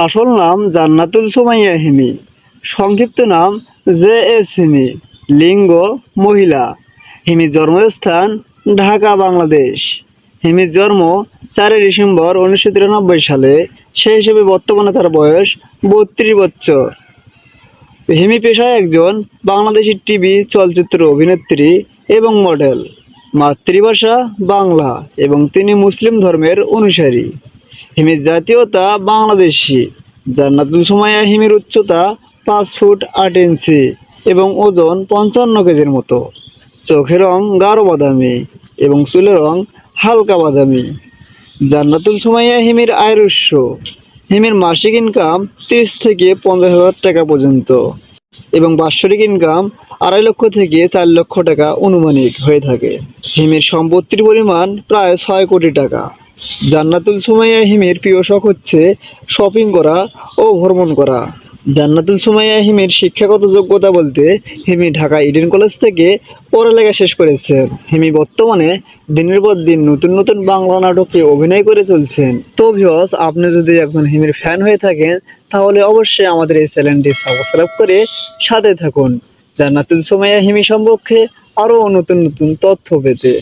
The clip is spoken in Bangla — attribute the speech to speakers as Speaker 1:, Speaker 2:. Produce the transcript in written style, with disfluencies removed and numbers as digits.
Speaker 1: আসল নাম জান্নাতুল সুমাইয়া হিমি, সংক্ষিপ্ত নাম JS হিমি, লিঙ্গ মহিলা। হিমির জন্মস্থান ঢাকা, বাংলাদেশ। হিমির জন্ম 4 ডিসেম্বর 1993 সালে। সেই হিসেবে বর্তমানে তার বয়স 32 বছর। হিমি পেশায় একজন বাংলাদেশি টিভি চলচ্চিত্র অভিনেত্রী এবং মডেল। মাতৃভাষা বাংলা এবং তিনি মুসলিম ধর্মের অনুসারী। হিমির জাতীয়তা বাংলাদেশি। জান্নাতুল সুমাইয়া হিমির উচ্চতা 5 ফুট 8 ইঞ্চি এবং ওজন 55 কেজির মতো। চোখের রং গাঢ় বাদামি এবং চুলের রং হালকা বাদামি। জান্নাতুল সুমাইয়া হিমির আয়ের উৎস: হিমির মাসিক ইনকাম 30 থেকে 50,000 টাকা পর্যন্ত এবং বাৎসরিক ইনকাম 2.5 লক্ষ থেকে 4 লক্ষ টাকা অনুমানিক হয়ে থাকে। হিমির সম্পত্তির পরিমাণ প্রায় 6 কোটি টাকা। জান্নাতুল সুমাইয়া হিমির প্রিয় শখ হচ্ছে শপিং করা ও ভ্রমণ করা। জান্নাতুল সুমাইয়া হিমির শিক্ষাগত যোগ্যতা বলতে হিমি ঢাকা ইডেন কলেজ থেকে পড়ালেখা শেষ করেছেন। হিমি বর্তমানে দিনের পর দিন নতুন নতুন বাংলা নাটকে অভিনয় করে চলছেন। তো ভিউয়ার্স, আপনি যদি একজন হিমির ফ্যান হয়ে থাকেন তাহলে অবশ্যই আমাদের এই চ্যানেলটি সাবস্ক্রাইব করে সাথে থাকুন জান্নাতুল সুমাইয়া হিমি সম্পর্কে আরও নতুন নতুন তথ্য পেতে।